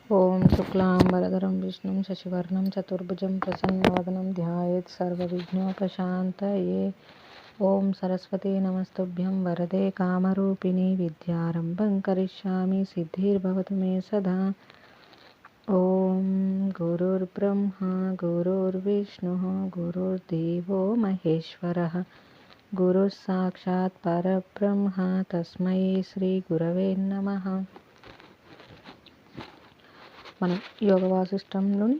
ఓం శుక్లాంబరధరం విష్ణుం శశివర్ణం చతుర్భుజం ప్రసన్నవదనం ధ్యాయేత్ సర్వవిఘ్నోపశాంతయే. ఓం సరస్వతీ నమస్తుభ్యం వరదే కామరూపిణి విద్యారంభం కరిష్యామి సిద్ధిర్భవతు మే సదా. ఓం గురుర్బ్రహ్మ గురుర్విష్ణుః గురుర్దేవో మహేశ్వరః గురుః సాక్షాత్ పరబ్రహ్మ తస్మై శ్రీ గురవే నమః. మనం యోగ వాసిష్టంలోని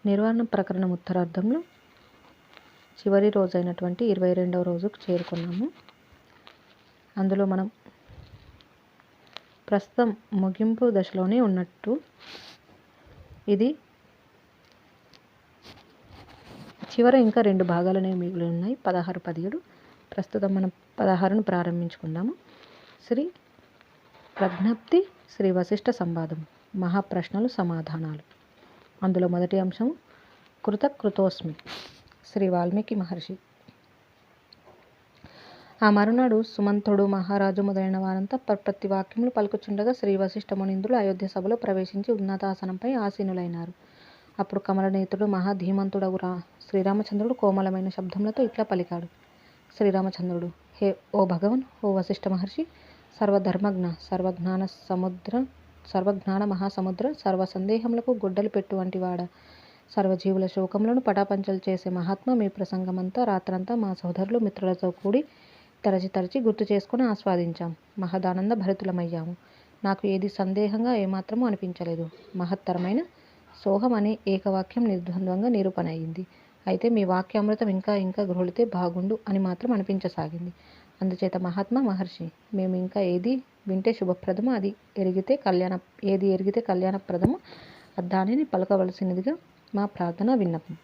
నిర్వాణ ప్రకరణం ఉత్తరార్థంలో చివరి రోజైనటువంటి 22వ రోజుకు చేరుకున్నాము. అందులో మనం ప్రస్తుతం ముగింపు దశలోనే ఉన్నట్టు, ఇది చివర ఇంకా 2 భాగాలు అనేవి మిగిలి ఉన్నాయి, 16, 17. ప్రస్తుతం మనం 16ను ప్రారంభించుకుందాము. శ్రీ ప్రజ్ఞప్తి శ్రీ వశిష్ఠ సంవాదం, మహాప్రశ్నలు సమాధానాలు. అందులో మొదటి అంశం కృతకృతోస్మి, శ్రీ వాల్మీకి మహర్షి. ఆ మరునాడు సుమంతుడు మహారాజు మొదలైన వారంతా ప్రతి వాక్యములు పలుకుచుండగా శ్రీ వశిష్ఠ మునీంద్రులు అయోధ్య సభలో ప్రవేశించి ఉన్నతాసనంపై ఆసీనులైనారు. అప్పుడు కమలనేత్రుడు మహాధీమంతుడగు శ్రీరామచంద్రుడు కోమలమైన శబ్దములతో ఇట్లా పలికాడు. శ్రీరామచంద్రుడు: ఓ భగవన్, ఓ వశిష్ఠ మహర్షి, సర్వధర్మజ్ఞ, సర్వజ్ఞాన మహాసముద్ర, సర్వ సందేహములకు గొడ్డలు పెట్టు వంటి వాడ, సర్వజీవుల శోకములను పటాపంచలు చేసే మహాత్మ, మీ ప్రసంగమంతా రాత్రంతా మా సోదరులు మిత్రులతో కూడి తరచి గుర్తు చేసుకుని ఆస్వాదించాం. మహదానంద భరితులమయ్యాము. నాకు ఏది సందేహంగా ఏమాత్రమూ అనిపించలేదు. మహత్తరమైన సోహం అనే ఏకవాక్యం నిర్ద్వంద్వంగా నిరూపణ అయింది. అయితే మీ వాక్యామృతం ఇంకా ఇంకా గ్రోలితే బాగుండు అని మాత్రం అనిపించసాగింది. అందుచేత మహాత్మ మహర్షి, మేము ఇంకా ఏది వింటే శుభప్రదమో ఏది ఎరిగితే కళ్యాణప్రదమో దానిని పలకవలసినదిగా మా ప్రార్థన విన్నపం.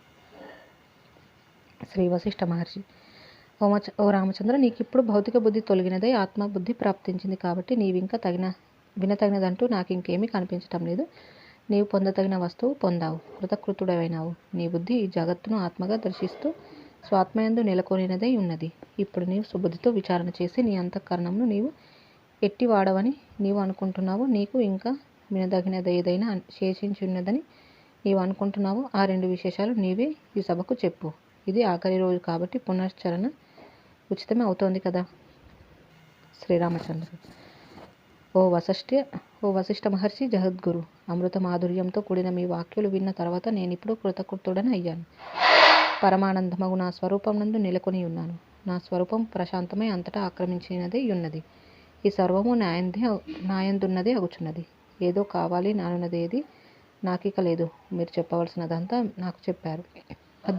శ్రీ వశిష్ఠ మహర్షి: ఓ రామచంద్ర, నీకిప్పుడు భౌతిక బుద్ధి తొలగినదై ఆత్మబుద్ధి ప్రాప్తించింది కాబట్టి నీవింకా వినతగినదంటూ నాకు ఇంకేమీ కనిపించటం లేదు. నీవు పొందతగిన వస్తువు పొందావు, కృతకృతుడవైనావు. నీ బుద్ధి ఈ జగత్తును ఆత్మగా దర్శిస్తూ స్వాత్మయందు నెలకొనినదై ఉన్నది. ఇప్పుడు నీవు సుబుద్ధితో విచారణ చేసి నీ అంతఃకరణమును నీవు ఎట్టి వాడవని నీవు అనుకుంటున్నావు, నీకు ఇంకా వినదగినది ఏదైనా శేషించి ఉన్నదని నీవు అనుకుంటున్నావు, ఆ 2 విశేషాలు నీవే ఈ సభకు చెప్పు. ఇది ఆఖరి రోజు కాబట్టి పునశ్చరణ ఉచితమే అవుతోంది కదా. శ్రీరామచంద్రుడు: ఓ వశిష్ఠ మహర్షి, జగద్గురు, అమృత మాధుర్యంతో కూడిన మీ వాక్యులు విన్న తర్వాత నేనిప్పుడు కృతకృతుడని అయ్యాను. పరమానందమగు నా స్వరూపం నందు నెలకొని ఉన్నాను. నా స్వరూపం ప్రశాంతమై అంతటా ఆక్రమించినదే ఉన్నది. ఈ సర్వము నాయందున్నదే అగుచున్నది. ఏదో కావాలి నానున్నదేది నాకిక లేదు. మీరు చెప్పవలసినదంతా నాకు చెప్పారు.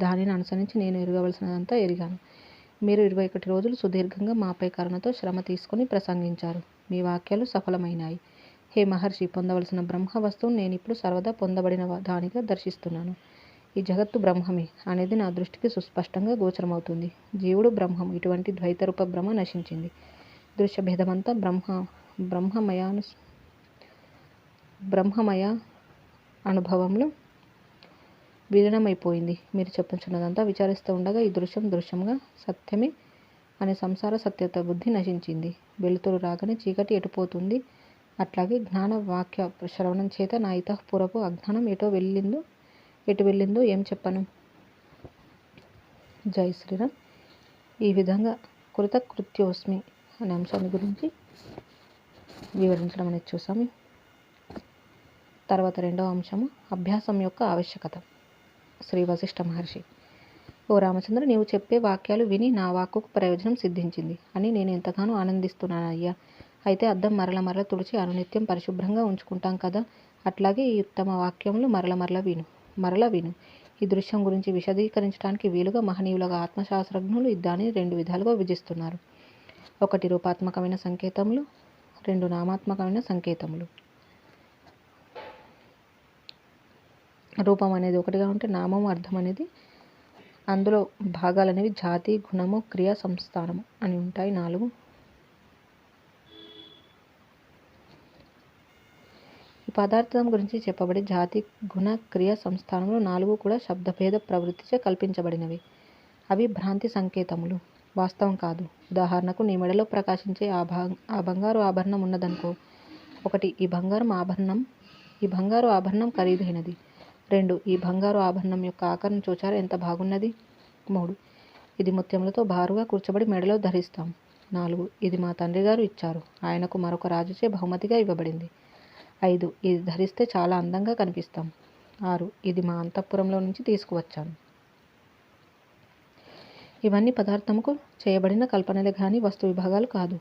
దానిని అనుసరించి నేను ఎరగవలసినదంతా ఎరిగాను. మీరు 21 రోజులు సుదీర్ఘంగా మాపై కరుణతో శ్రమ తీసుకుని ప్రసంగించారు. మీ వాక్యాలు సఫలమైనాయి. హే మహర్షి, పొందవలసిన బ్రహ్మ వస్తువును నేనిప్పుడు సర్వదా పొందబడిన దానిగా దర్శిస్తున్నాను. ఈ జగత్తు బ్రహ్మమే అనేది నా దృష్టికి సుస్పష్టంగా గోచరమవుతుంది. జీవుడు బ్రహ్మం. ఇటువంటి ద్వైతరూప భ్రమ నశించింది. దృశ్య భేదమంతా బ్రహ్మమయ అనుభవంలో విలీనమైపోయింది. మీరు చెప్పుచున్నదంతా విచారిస్తూ ఉండగా ఈ దృశ్యంగా సత్యమే అనే సంసార సత్యత బుద్ధి నశించింది. వెలుతురు రాగానే చీకటి ఎటుపోతుంది, అట్లాగే జ్ఞాన వాక్య శ్రవణం చేత నా ఇతఃపూర్వపు అజ్ఞానం ఎటు వెళ్ళిందో ఏం చెప్పను. జై శ్రీరామ్. ఈ విధంగా కృతకృత్యోస్మి అనే అంశాన్ని గురించి వివరించడం అనేది చూసాము. తర్వాత 2వ అంశము అభ్యాసం యొక్క ఆవశ్యకత. శ్రీ వశిష్ఠ మహర్షి: ఓ రామచంద్ర, నీవు చెప్పే వాక్యాలు విని నా వాక్కుకు ప్రయోజనం సిద్ధించింది అని నేను ఎంతగానో ఆనందిస్తున్నాను అయ్యా. అయితే అద్దం మరల తుడిచి అనునిత్యం పరిశుభ్రంగా ఉంచుకుంటాం కదా, అట్లాగే ఈ ఉత్తమ వాక్యములు మరల విను. ఈ దృశ్యం గురించి విశదీకరించడానికి వీలుగా మహనీయులుగా ఆత్మశాస్త్రజ్ఞులు దానిని 2 విధాలుగా విభజిస్తున్నారు. 1 రూపాత్మకమైన సంకేతములు, 2 నామాత్మకమైన సంకేతములు. రూపం అనేది ఒకటిగా ఉంటే నామము అర్థం అనేది, అందులో భాగాలు అనేవి జాతి, గుణము, క్రియ, సంస్థానము అని ఉంటాయి 4. ఈ పదార్థం గురించి చెప్పబడే జాతి, గుణ, క్రియ, సంస్థానములు 4 కూడా శబ్దభేద ప్రవృత్తిచే కల్పించబడినవి. అవి భ్రాంతి సంకేతములు, వాస్తవం కాదు. ఉదాహరణకు, నీ మెడలో ప్రకాశించే ఆ బంగారు ఆభరణం ఉన్నదనుకో. ఒకటి, ఈ బంగారం ఆభరణం ఈ బంగారు ఆభరణం ఖరీదైనది. 2 ఈ బంగారు ఆభరణం యొక్క ఆకారం చూచారా ఎంత బాగున్నది. 3 ఇది ముత్యములతో బారుగా కూర్చబడి మెడలో ధరిస్తాం. 4 ఇది మా తండ్రి గారు ఇచ్చారు. ఆయనకు మరొక రాజుచే బహుమతిగా ఇవ్వబడింది. 5 ఇది ధరిస్తే చాలా అందంగా కనిపిస్తాం. 6 ఇది మా అంతఃపురంలో నుంచి తీసుకువచ్చాను. ఇవన్నీ పదార్థముకు చేయబడిన కల్పనలే కానీ వస్తు విభాగాలు కాదు.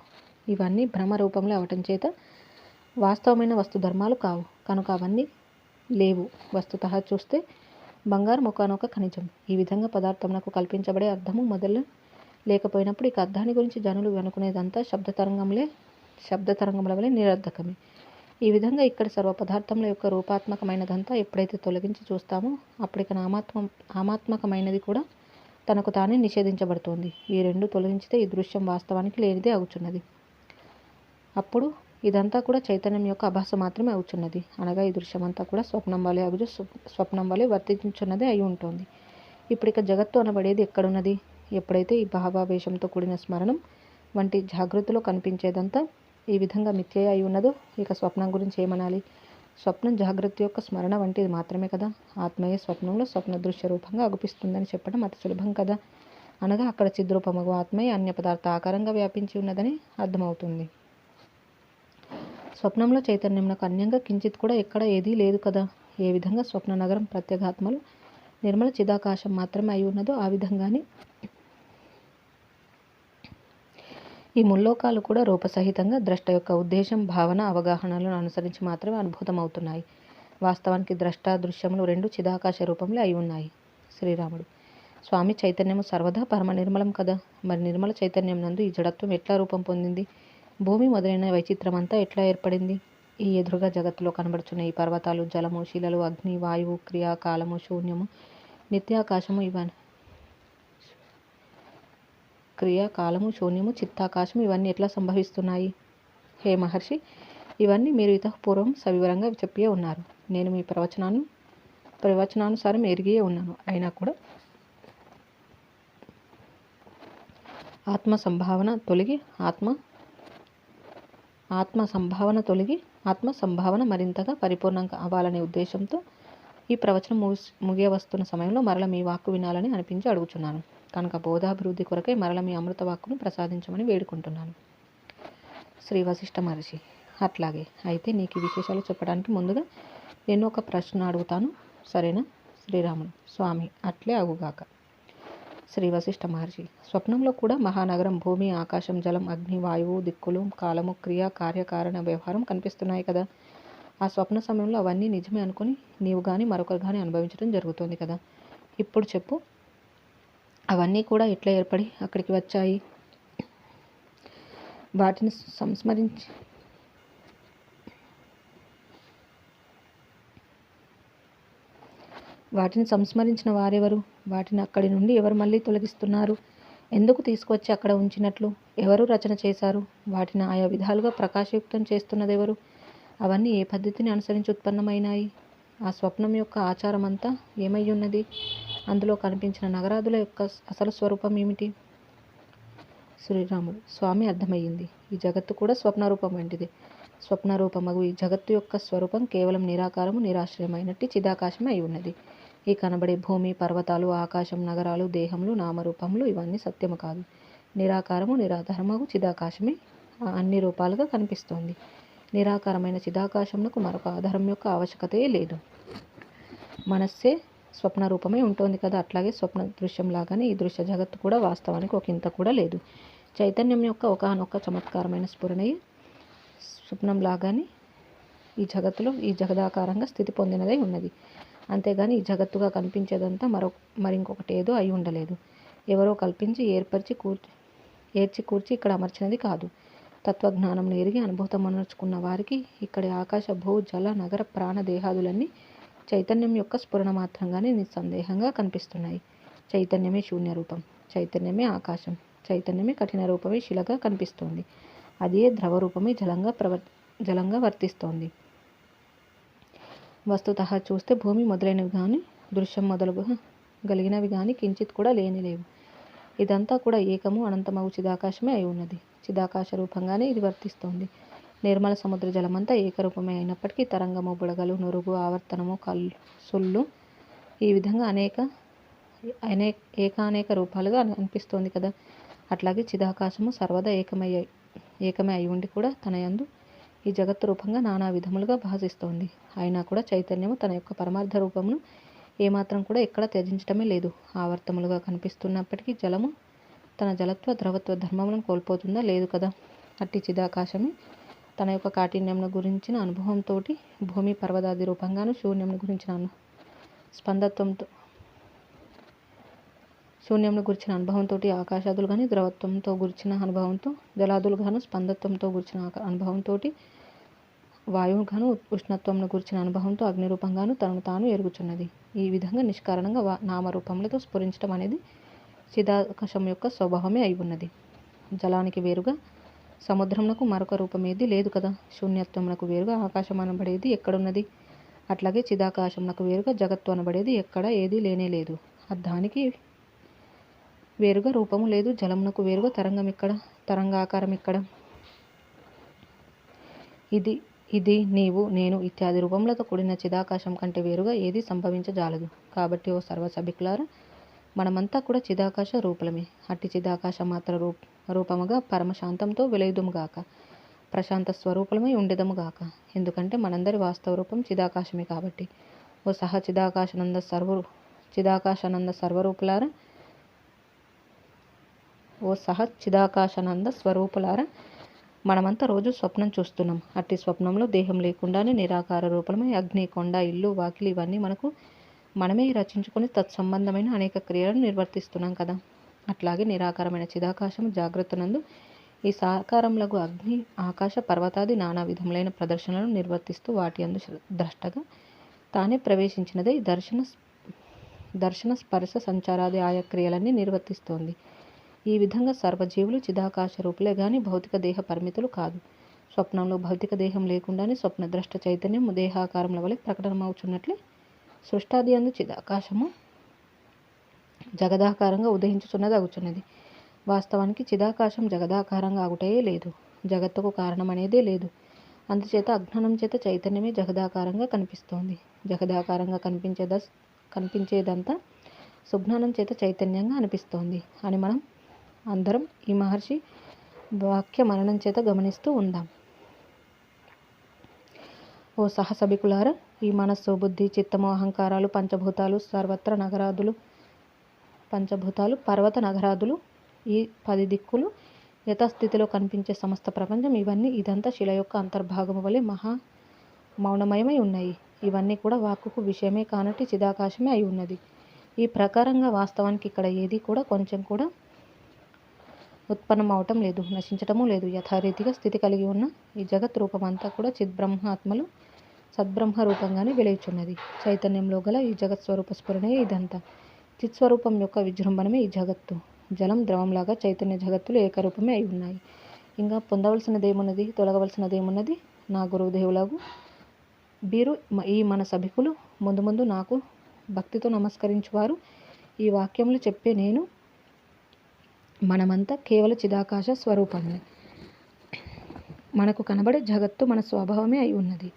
ఇవన్నీ భ్రమ రూపంలో అవటం చేత వాస్తవమైన వస్తు ధర్మాలు కావు. కనుక అవన్నీ లేవు. వస్తుతః చూస్తే బంగారం ఒకానొక ఖనిజం. ఈ విధంగా పదార్థమునకు కల్పించబడే అర్థము మొదలు లేకపోయినప్పుడు ఇక అర్థాన్ని గురించి జనులు అనుకునేదంతా శబ్దతరంగముల వలె నిరర్ధకమే. ఈ విధంగా ఇక్కడ సర్వ పదార్థముల యొక్క రూపాత్మకమైనదంతా ఎప్పుడైతే తొలగించి చూస్తామో అప్పటిక నామాత్మకమైనది కూడా తనకు తానే నిషేధించబడుతోంది. ఈ రెండు తొలగించితే ఈ దృశ్యం వాస్తవానికి లేనిదే అవుచున్నది. అప్పుడు ఇదంతా కూడా చైతన్యం యొక్క అభాస మాత్రమే అవుచున్నది. అనగా ఈ దృశ్యమంతా కూడా స్వప్నం వలె వర్తించున్నదే అయి ఉంటుంది. ఇప్పుడు ఇక జగత్తు అనబడేది ఎక్కడున్నది? ఎప్పుడైతే ఈ భావావేశంతో కూడిన స్మరణం వంటి జాగృతిలో కనిపించేదంతా ఈ విధంగా మిథ్య అయి ఉన్నదో ఇక స్వప్నం గురించి ఏమనాలి? స్వప్నం జాగృతి యొక్క స్మరణ వంటిది మాత్రమే కదా. ఆత్మయే స్వప్నంలో స్వప్న దృశ్య రూపంగా అగుపిస్తుందని చెప్పడం అతి సులభం కదా. అనగా అక్కడ చిద్రూపమగు ఆత్మయే అన్య పదార్థ ఆకారంగా వ్యాపించి ఉన్నదని అర్థమవుతుంది. స్వప్నంలో చైతన్యంకు అన్యంగా కించిత్ కూడా ఎక్కడ ఏదీ లేదు కదా. ఏ విధంగా స్వప్న నగరం ప్రత్యేగాత్మలు నిర్మల చిదాకాశం మాత్రమే అయి ఉన్నదో ఆ విధంగానే ఈ ముల్లోకాలు కూడా రూపసహితంగా ద్రష్ట యొక్క ఉద్దేశం, భావన, అవగాహనలను అనుసరించి మాత్రమే అనుభూతమవుతున్నాయి. వాస్తవానికి ద్రష్ట దృశ్యములు రెండు చిదాకాశ రూపంలో అయి ఉన్నాయి. శ్రీరాముడు: స్వామి, చైతన్యము సర్వదా పరమ నిర్మలం కదా. మరి నిర్మల చైతన్యం నందు ఈ జడత్వం ఎట్లా రూపం పొందింది? భూమి మొదలైన వైచిత్రమంతా ఎట్లా ఏర్పడింది? ఈ ఎదురుగా జగత్తులో కనబడుచున్న ఈ పర్వతాలు, జలము, శిలలు, అగ్ని, వాయువు, క్రియ, కాలము, శూన్యము, నిత్యాకాశము, చిత్తాకాశము ఇవన్నీ ఎట్లా సంభవిస్తున్నాయి? హే మహర్షి, ఇవన్నీ మీరు ఇతఃపూర్వం సవివరంగా చెప్పియే ఉన్నారు. నేను మీ ప్రవచనానుసారం ఎరిగియే ఉన్నాను. అయినా కూడా ఆత్మ సంభావన తొలగి మరింతగా పరిపూర్ణంగా అవ్వాలనే ఉద్దేశంతో ఈ ప్రవచనం ముగియవస్తున్న సమయంలో మరల మీ వాక్కు వినాలని అనిపించి అడుగుచున్నాను. కనుక బోధాభివృద్ధి కొరకై మరల మీ అమృత వాక్కును ప్రసాదించమని వేడుకుంటున్నాను. శ్రీ వశిష్ఠ మహర్షి: అట్లాగే. అయితే నీకు ఈ విశేషాలు చెప్పడానికి ముందుగా నేను ఒక ప్రశ్న అడుగుతాను, సరేనా? శ్రీరాముడు: స్వామి, అట్లే అగుగాక. శ్రీ వశిష్ఠ మహర్షి: స్వప్నంలో కూడా మహానగరం, భూమి, ఆకాశం, జలం, అగ్ని, వాయువు, దిక్కులు, కాలము, క్రియ, కార్యకారణ వ్యవహారం కనిపిస్తున్నాయి కదా. ఆ స్వప్న సమయంలో అవన్నీ నిజమే అనుకుని నీవు కానీ మరొకరు కానీ అనుభవించడం జరుగుతుంది కదా. ఇప్పుడు చెప్పు, అవన్నీ కూడా ఎట్లా ఏర్పడి అక్కడికి వచ్చాయి? వాటిని సంస్మరించిన వారెవరు? వాటిని అక్కడి నుండి ఎవరు మళ్ళీ తొలగిస్తున్నారు? ఎందుకు తీసుకొచ్చి అక్కడ ఉంచినట్లు ఎవరు రచన చేశారు? వాటిని ఆయా విధాలుగా ప్రకాశయుక్తం చేస్తున్నదెవరు? అవన్నీ ఏ పద్ధతిని అనుసరించి ఉత్పన్నమైనాయి? ఆ స్వప్నం యొక్క ఆచారం అంతా ఏమయ్యున్నది? అందులో కనిపించిన నగరాదుల యొక్క అసలు స్వరూపం ఏమిటి? శ్రీరాముడు: స్వామి, అర్థమయ్యింది. ఈ జగత్తు కూడా స్వప్నరూపం వంటిది. స్వప్నరూపమగు ఈ జగత్తు యొక్క స్వరూపం కేవలం నిరాకారము, నిరాశ్రయమైనట్టి చిదాకాశమే అయి ఉన్నది. ఈ కనబడే భూమి, పర్వతాలు, ఆకాశం, నగరాలు, దేహములు, నామరూపములు ఇవన్నీ సత్యము కాదు. నిరాకారము, నిరాధారమగు చిదాకాశమే అన్ని రూపాలుగా కనిపిస్తోంది. నిరాకారమైన చిదాకాశమునకు మరొక ఆధారం యొక్క ఆవశ్యకతే లేదు. మనస్సే స్వప్న రూపమే ఉంటుంది కదా. అట్లాగే స్వప్న దృశ్యం లాగానే ఈ దృశ్య జగత్తు కూడా వాస్తవానికి ఒక ఇంత కూడా లేదు. చైతన్యం యొక్క ఒకనొక చమత్కారమైన స్ఫురణయే స్వప్నం లాగానే ఈ జగత్తులో ఈ జగదాకారంగా స్థితి పొందినదై ఉన్నది. అంతేగాని ఈ జగత్తుగా కనిపించేదంతా మరింకొకటి ఏదో అయి ఉండలేదు. ఎవరో కల్పించి ఏర్చి కూర్చి ఇక్కడ అమర్చినది కాదు. తత్వజ్ఞానంను ఎరిగి అనుభూతం అనర్చుకున్న వారికి ఇక్కడి ఆకాశ, భూ, జల, నగర, ప్రాణ దేహాదులన్నీ చైతన్యం యొక్క స్ఫురణ మాత్రంగానే నిస్సందేహంగా కనిపిస్తున్నాయి. చైతన్యమే శూన్య రూపం, చైతన్యమే ఆకాశం, చైతన్యమే కఠిన రూపమే శిలగా కనిపిస్తోంది. అదే ద్రవ రూపమే జలంగా వర్తిస్తోంది. వస్తుతః చూస్తే భూమి మొదలైనవి కానీ, దృశ్యం మొదలుగా గలిగినవి కానీ కించిత్ కూడా లేనిలేవు. ఇదంతా కూడా ఏకము అనంతమగు చిదాకాశమే అయి ఉన్నది. చిదాకాశ రూపంగానే ఇది వర్తిస్తోంది. నిర్మల సముద్ర జలమంతా ఏకరూపమే అయినప్పటికీ తరంగము, బుడగలు, నురుగు, ఆవర్తనము, సుళ్ళు ఈ విధంగా ఏకానేక రూపాలుగా అనిపిస్తోంది కదా. అట్లాగే చిదాకాశము సర్వదా ఏకమే అయి ఉండి కూడా తన యందు ఈ జగత్తు రూపంగా నానా విధములుగా భాసిస్తోంది. అయినా కూడా చైతన్యము తన యొక్క పరమార్థ రూపమును ఏమాత్రం కూడా ఎక్కడ త్యజించటమే లేదు. ఆవర్తములుగా కనిపిస్తున్నప్పటికీ జలము తన జలత్వ ద్రవత్వ ధర్మములను కోల్పోతుందా? లేదు కదా. అట్టి చిదాకాశమే తన యొక్క కాఠిన్యమును గురించిన అనుభవంతో భూమి పర్వతాది రూపంగాను, శూన్యమును గురించిన అనుభవంతో ఆకాశాదులు కానీ, ద్రవత్వంతో గురించిన అనుభవంతో జలాదులు గాను, స్పందత్వంతో గురించిన అనుభవంతో వాయువు గాను, ఉష్ణత్వమును గురించిన అనుభవంతో అగ్ని రూపంగాను తనను తాను ఎరుగుచున్నది. ఈ విధంగా నిష్కారణంగా నామరూపములతో స్ఫురించడం అనేది చిదాకాశం యొక్క స్వభావమే అయి ఉన్నది. జలానికి వేరుగా సముద్రమునకు మరొక రూపమేది లేదు కదా. శూన్యత్వమునకు వేరుగా ఆకాశం అనబడేది ఎక్కడున్నది? అట్లాగే చిదాకాశమునకు వేరుగా జగత్తు అనబడేది ఎక్కడ ఏది లేనే లేదు. దానికి వేరుగా రూపము లేదు. జలమునకు వేరుగా తరంగం ఎక్కడ? తరంగాకారం ఎక్కడ? ఇది నీవు నేను ఇత్యాది రూపములతో కూడిన చిదాకాశం కంటే వేరుగా ఏది సంభవించజాలదు. కాబట్టి ఓ సర్వసభికులారా, మనమంతా కూడా చిదాకాశ రూపలమే. అట్టి చిదాకాశ మాత్ర రూపముగా పరమశాంతంతో వెలయుదుముగాక, ప్రశాంత స్వరూపలమై ఉండెదముగాక. ఎందుకంటే మనందరి వాస్తవ రూపం చిదాకాశమే కాబట్టి. ఓ చిదాకాశానంద స్వరూపులారా, మనమంతా రోజు స్వప్నం చూస్తున్నాం. అట్టి స్వప్నంలో దేహం లేకుండానే నిరాకార రూపమై అగ్ని, కొండ, ఇల్లు, వాకిలి ఇవన్నీ మనమే రచించుకొని తత్సంబంధమైన అనేక క్రియలను నిర్వర్తిస్తున్నాం కదా. అట్లాగే నిరాకారమైన చిదాకాశము జాగ్రత్తనందు ఈ సాకారములకు అగ్ని, ఆకాశ, పర్వతాది నానా విధములైన ప్రదర్శనలను నిర్వర్తిస్తూ వాటి అందు ద్రష్టగా తానే ప్రవేశించినదై దర్శన స్పర్శ సంచారాది ఆయా క్రియలన్నీ నిర్వర్తిస్తోంది. ఈ విధంగా సర్వజీవులు చిదాకాశ రూపులే గాని భౌతిక దేహ పరిమితులు కాదు. స్వప్నంలో భౌతిక దేహం లేకుండానే స్వప్నద్రష్ట చైతన్యం దేహాకారముల వలె ప్రకటనమవుచున్నట్లే సృష్టాది అందు చిదాకాశము జగదాకారంగా ఉదయించుచున్నది అగుచున్నది. వాస్తవానికి చిదాకాశం జగదాకారంగా ఆగుటయే లేదు. జగత్తుకు కారణం అనేదే లేదు. అందుచేత అజ్ఞానం చేత చైతన్యమే జగదాకారంగా కనిపిస్తోంది. జగదాకారంగా కనిపించేదంతా సుజ్ఞానం చేత చైతన్యంగా అనిపిస్తోంది అని మనం అందరం ఈ మహర్షి వాక్య మననం చేత గమనిస్తూ ఉందాం. ఓ సహసభికులారా, ఈ మనస్సు, బుద్ధి, చిత్తము, అహంకారాలు, పంచభూతాలు, పర్వత నగరాదులు, ఈ 10 దిక్కులు, యథాస్థితిలో కనిపించే సమస్త ప్రపంచం ఇదంతా శిల యొక్క అంతర్భాగము వలె మౌనమయమై ఉన్నాయి. ఇవన్నీ కూడా వాక్కుకు విషయమే కానట్టి చిదాకాశమే అయి ఉన్నది. ఈ ప్రకారంగా వాస్తవానికి ఇక్కడ ఏది కూడా కొంచెం కూడా ఉత్పన్నం అవటం లేదు, నశించటము లేదు. యథారీతిగా స్థితి కలిగి ఉన్న ఈ జగత్ రూపమంతా కూడా చిద్బ్రహ్మాత్మలు సద్బ్రహ్మ రూపంగానే వెలుచున్నది. చైతన్యంలో గల ఈ జగత్ స్వరూప స్ఫురణయే ఇదంతా. చిత్స్వరూపం యొక్క విజృంభణమే ఈ జగత్తు. జలం, ద్రవంలాగా చైతన్య జగత్తులు ఏకరూపమే అయి ఉన్నాయి. ఇంకా పొందవలసినదేమున్నది, తొలగవలసినదేమున్నది? నా గురుదేవులకు వీరు ఈ మన సభికులు ముందు ముందు నాకు భక్తితో నమస్కరించువారు ఈ వాక్యములు చెప్పే నేను మనమంతా కేవల చిదాకాశ స్వరూపమే. మనకు కనబడే జగత్తు మన స్వభావమే అయి ఉన్నది.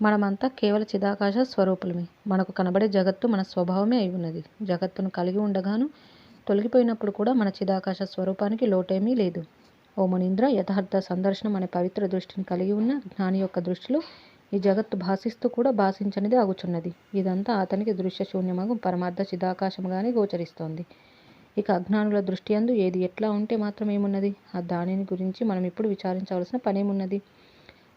మనమంతా కేవల చిదాకాశ స్వరూపులమే. మనకు కనబడే జగత్తు మన స్వభావమే అయి ఉన్నది. జగత్తును కలిగి ఉండగాను తొలగిపోయినప్పుడు కూడా మన చిదాకాశ స్వరూపానికి లోటేమీ లేదు. ఓ మునీంద్ర, యథార్థ సందర్శనం అనే పవిత్ర దృష్టిని కలిగి ఉన్న జ్ఞాని యొక్క దృష్టిలో ఈ జగత్తు భాసిస్తూ కూడా భాషించనిదే అగుచున్నది. ఇదంతా అతనికి దృశ్య శూన్యమగు పరమార్థ చిదాకాశముగానే గోచరిస్తోంది. ఇక అజ్ఞానుల దృష్టి యందు ఏది ఎట్లా ఉంటే మాత్రం ఏమున్నది? దానిని గురించి మనం ఇప్పుడు విచారించవలసిన పనేమున్నది?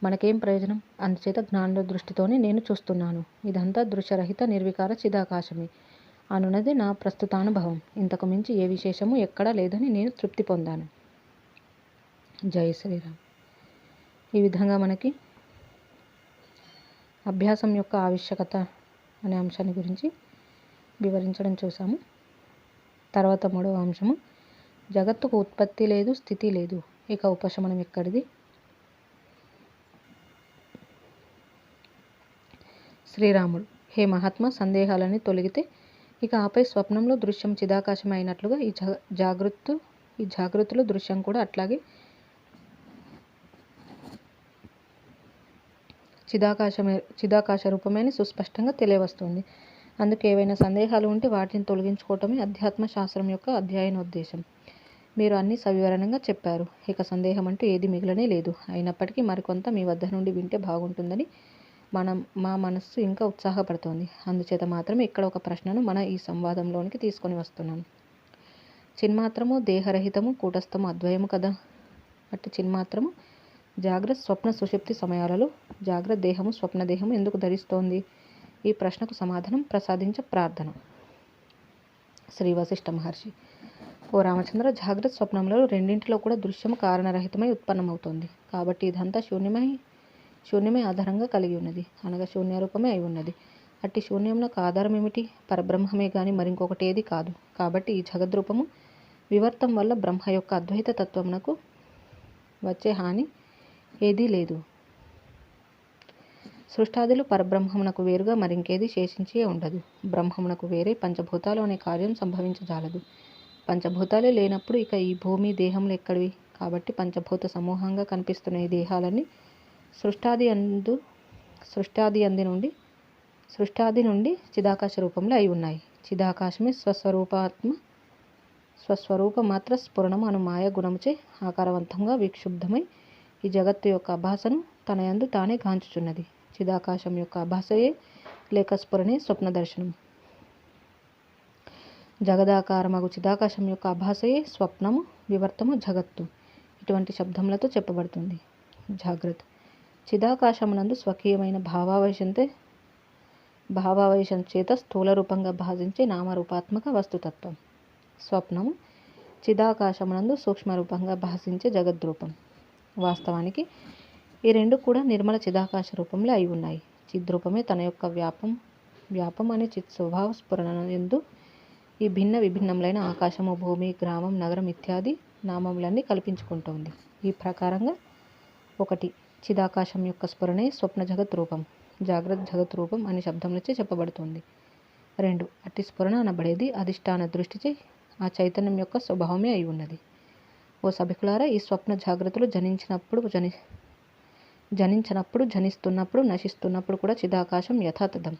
మనకేం ప్రయోజనం? అందుచేత జ్ఞానుల దృష్టితోనే నేను చూస్తున్నాను. ఇదంతా దృశ్యరహిత నిర్వికార చిదాకాశమే అనున్నది నా ప్రస్తుతానుభవం. ఇంతకు మించి ఏ విశేషము ఎక్కడా లేదని నేను తృప్తి పొందాను. జై శ్రీరామ్. ఈ విధంగా మనకి అభ్యాసం యొక్క ఆవశ్యకత అనే అంశాన్ని గురించి వివరించడం చూసాము. తర్వాత 3వ అంశము, జగత్తుకు ఉత్పత్తి లేదు, స్థితి లేదు, ఇక ఉపశమనం ఎక్కడిది? శ్రీరాముడు: హే మహాత్మ, సందేహాలన్నీ తొలగితే ఇక ఆపై స్వప్నంలో దృశ్యం చిదాకాశమే అయినట్లుగా ఈ జాగృతిలో దృశ్యం కూడా అట్లాగే చిదాకాశ రూపమైన సుస్పష్టంగా తెలియవస్తుంది. అందుకు ఏవైనా సందేహాలు ఉంటే వాటిని తొలగించుకోవటమే అధ్యాత్మ శాస్త్రం యొక్క అధ్యయనోద్దేశం. మీరు అన్ని సవివరణంగా చెప్పారు. ఇక సందేహం అంటూ ఏది మిగిలనే లేదు. అయినప్పటికీ మరికొంత మీ వద్ద నుండి వింటే బాగుంటుందని మా మనస్సు ఇంకా ఉత్సాహపడుతోంది. అందుచేత మాత్రమే ఇక్కడ ఒక ప్రశ్నను మన ఈ సంవాదంలోనికి తీసుకొని వస్తున్నాను. చిన్మాత్రము దేహరహితము, కూటస్థము అద్వయము కదా. అట్టి చిన్మాత్రము జాగ్రత్త, స్వప్న, సుషుప్తి సమయాలలో జాగ్రత్త దేహము, స్వప్న దేహము ఎందుకు ధరిస్తోంది? ఈ ప్రశ్నకు సమాధానం ప్రసాదించ ప్రార్థన. శ్రీ వశిష్ఠ మహర్షి: ఓ రామచంద్ర, జాగ్రత్త స్వప్నములలో రెండింటిలో కూడా దృశ్యము కారణరహితమై ఉత్పన్నమవుతోంది. కాబట్టి ఇదంతా శూన్యమే ఆధారంగా కలిగి ఉన్నది, అనగా శూన్యరూపమే అయి ఉన్నది. అట్టి శూన్యమునకు ఆధారం ఏమిటి? పరబ్రహ్మమే గాని మరింకొకటి ఏది కాదు. కాబట్టి ఈ జగద్రూపము వివర్తం వల్ల బ్రహ్మ యొక్క అద్వైత తత్వమునకు వచ్చే హాని ఏదీ లేదు. సృష్టాదులు పరబ్రహ్మమునకు వేరుగా మరింకేది శేషించే ఉండదు. బ్రహ్మమునకు వేరే పంచభూతాలు అనే కార్యం సంభవించజాలదు. పంచభూతాలే లేనప్పుడు ఇక ఈ భూమి దేహములు ఎక్కడివి? కాబట్టి పంచభూత సమూహంగా కనిపిస్తున్న ఈ దేహాలన్నీ సృష్టాది నుండి చిదాకాశ రూపంలో అయి ఉన్నాయి. చిదాకాశమే స్వస్వరూప మాత్ర స్ఫురణము అను మాయ గుణముచే ఆకారవంతంగా విక్షుబ్ధమై ఈ జగత్తు యొక్క అభాసను తన యందు తానే గాంచుచున్నది. చిదాకాశం యొక్క అభాసయే లేక స్ఫురణే స్వప్న దర్శనం. జగదాకారమగు చిదాకాశం యొక్క అభాసయే స్వప్నము, వివర్తము, జగత్తు. ఇటువంటి శబ్దములతో చెప్పబడుతుంది. జాగ్రత్త చిదాకాశమునందు స్వకీయమైన భావావేశం చేత స్థూల రూపంగా భాషించే నామరూపాత్మక వస్తుతత్వం. స్వప్నము చిదాకాశమునందు సూక్ష్మరూపంగా భాషించే జగద్రూపం. వాస్తవానికి ఈ రెండు కూడా నిర్మల చిదాకాశ రూపంలో అయి ఉన్నాయి. చిద్రూపమే తన యొక్క వ్యాపం అనే చిత్ స్వభావ స్ఫురణ యందు ఈ భిన్న విభిన్నములైన ఆకాశము, భూమి, గ్రామం, నగరం ఇత్యాది నామములన్నీ కల్పించుకుంటోంది. ఈ ప్రకారంగా 1 చిదాకాశం యొక్క స్ఫురణే స్వప్న జగత్ రూపం, జాగ్రత్త జగత్ రూపం అనే శబ్దములచే చెప్పబడుతుంది. 2 అట్టి స్ఫురణ అనబడేది అధిష్టాన దృష్టిచే ఆ చైతన్యం యొక్క స్వభావమే అయి ఉన్నది. ఓ సభికులారా, ఈ స్వప్న జాగ్రత్తలు జనించినప్పుడు, జనిస్తున్నప్పుడు, నశిస్తున్నప్పుడు కూడా చిదాకాశం యథాతథం.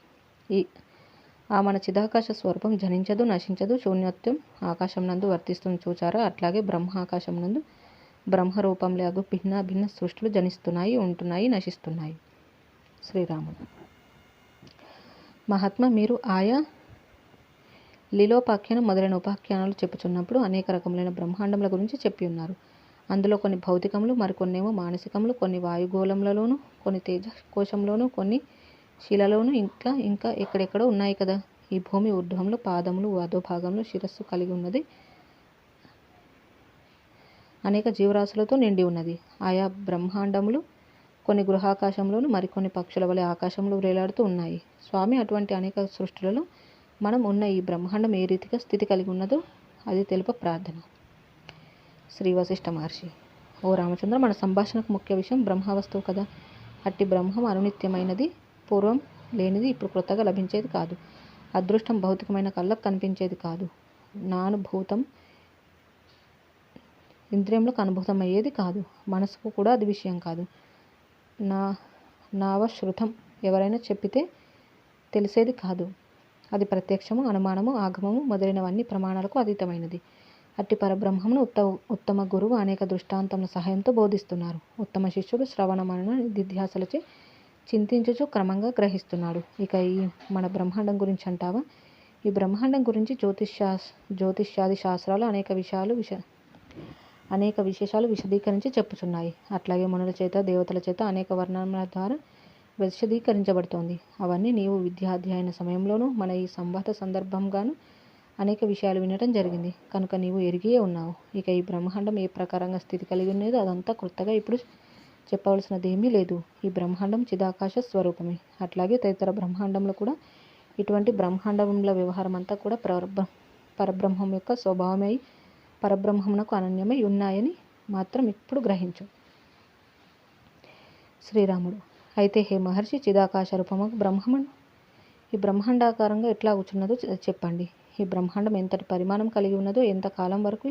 ఆ మన చిదాకాశ స్వరూపం జనించదు, నశించదు. శూన్యత్వం ఆకాశం నందు వర్తిస్తుంది చూచారా? అట్లాగే బ్రహ్మ ఆకాశం నందు బ్రహ్మరూపంలో అగు భిన్న భిన్న సృష్టులు జనిస్తున్నాయి, ఉంటున్నాయి, నశిస్తున్నాయి. శ్రీరాముడు: మహాత్మ, మీరు ఆయా లీలోపాఖ్యానం మొదలైన ఉపాఖ్యానాలు చెప్పుచున్నప్పుడు అనేక రకములైన బ్రహ్మాండముల గురించి చెప్పి ఉన్నారు. అందులో కొన్ని భౌతికములు, మరికొన్నేమో మానసికములు, కొన్ని వాయుగోళములలోను, కొన్ని తేజకోశంలోను, కొన్ని శిలలోను, ఇంకా ఎక్కడెక్కడో ఉన్నాయి కదా. ఈ భూమి ఊర్ధ్వంలో పాదములు, అధోభాగంలో శిరస్సు కలిగి ఉన్నది అనేక జీవరాశులతో నిండి ఉన్నది. ఆయా బ్రహ్మాండములు కొన్ని గృహాకాశంలోను, మరికొన్ని పక్షుల వలె ఆకాశంలో వేలాడుతూ ఉన్నాయి. స్వామి, అటువంటి అనేక సృష్టిలలో మనం ఉన్న ఈ బ్రహ్మాండం ఏ రీతిగా స్థితి కలిగి ఉన్నదో అది తెలుప ప్రార్థన. శ్రీ వశిష్ఠ మహర్షి: ఓ రామచంద్ర, మన సంభాషణకు ముఖ్య విషయం బ్రహ్మవస్తువు కదా. అట్టి బ్రహ్మం అనునిత్యమైనది, పూర్వం లేనిది, ఇప్పుడు క్రొత్తగా లభించేది కాదు. అదృష్టం భౌతికమైన కళ్ళకు కనిపించేది కాదు. నానుభూతం ఇంద్రియములకు అనుభూతం అయ్యేది కాదు. మనసుకు కూడా అది విషయం కాదు. నావశ్రుతం ఎవరైనా చెప్పితే తెలిసేది కాదు. అది ప్రత్యక్షము, అనుమానము, ఆగమము మొదలైనవన్నీ ప్రమాణాలకు అతీతమైనది. అట్టి పరబ్రహ్మమును ఉత్తమ గురువు అనేక దృష్టాంతముల సహాయంతో బోధిస్తున్నారు. ఉత్తమ శిష్యుడు శ్రవణ మనన నిధిధ్యాసలచే చింతించుచు క్రమంగా గ్రహిస్తున్నాడు. ఇక ఈ మన బ్రహ్మాండం గురించి అంటావా? ఈ బ్రహ్మాండం గురించి జ్యోతిష్యాది శాస్త్రాలు అనేక విశేషాలు విశదీకరించి చెప్పుచున్నాయి. అట్లాగే మునుల చేత, దేవతల చేత అనేక వర్ణనల ద్వారా విశదీకరించబడుతోంది. అవన్నీ నీవు విద్యాధ్యయన సమయంలోనూ, మన ఈ సంవాద సందర్భంగాను అనేక విషయాలు వినటం జరిగింది కనుక నీవు ఎరిగియే ఉన్నావు. ఇక ఈ బ్రహ్మాండం ఏ ప్రకారంగా స్థితి కలిగి ఉన్నదో అదంతా కొత్తగా ఇప్పుడు చెప్పవలసినది ఏమీ లేదు. ఈ బ్రహ్మాండం చిదాకాశ స్వరూపమే. అట్లాగే తదితర బ్రహ్మాండంలో కూడా ఇటువంటి బ్రహ్మాండముల వ్యవహారం అంతా కూడా పరబ్రహ్మం యొక్క స్వభావమై పరబ్రహ్మమునకు అనన్యమై ఉన్నాయని మాత్రం ఇప్పుడు గ్రహించు. శ్రీరాముడు: అయితే హే మహర్షి, చిదాకాశ రూపముకు బ్రహ్మము ఈ బ్రహ్మాండాకారంగా ఎట్లా కూర్చున్నదో చెప్పండి. ఈ బ్రహ్మాండం ఎంతటి పరిమాణం కలిగి ఉన్నదో, ఎంత కాలం వరకు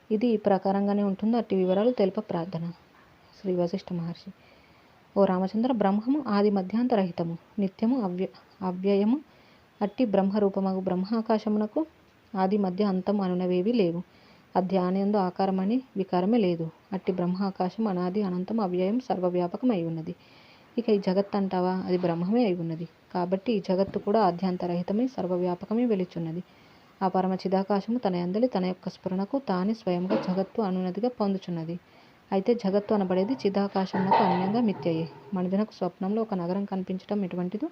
ఇది ఈ ప్రకారంగానే ఉంటుందో అట్టి వివరాలు తెలుప ప్రార్థన. శ్రీ వశిష్ఠ మహర్షి: ఓ రామచంద్ర, బ్రహ్మము ఆది మధ్యాంతరహితము, నిత్యము, అవ్యయము. అట్టి బ్రహ్మరూపమగు బ్రహ్మాకాశమునకు ఆది మధ్య అంతం అనునవేవి లేవు. అధ్యానందు ఆకారమని వికారమే లేదు. అట్టి బ్రహ్మాకాశం అనాది, అనంతం, అవ్యయం, సర్వవ్యాపకం అయి ఉన్నది. ఇక ఈ జగత్ అంటావా, అది బ్రహ్మమే అయి ఉన్నది. కాబట్టి ఈ జగత్తు కూడా ఆద్యాంతరహితమై సర్వవ్యాపకమై వెలుచున్నది. ఆ పరమ చిదాకాశము తన యందలి తన యొక్క స్ఫురణకు తానే స్వయంగా జగత్తు అనున్నదిగా పొందుచున్నది. అయితే జగత్తు అనబడేది చిదాకాశమునకు అన్యంగా మిథ్యయే. మనుజునకు స్వప్నంలో ఒక నగరం కనిపించటం ఎటువంటిదో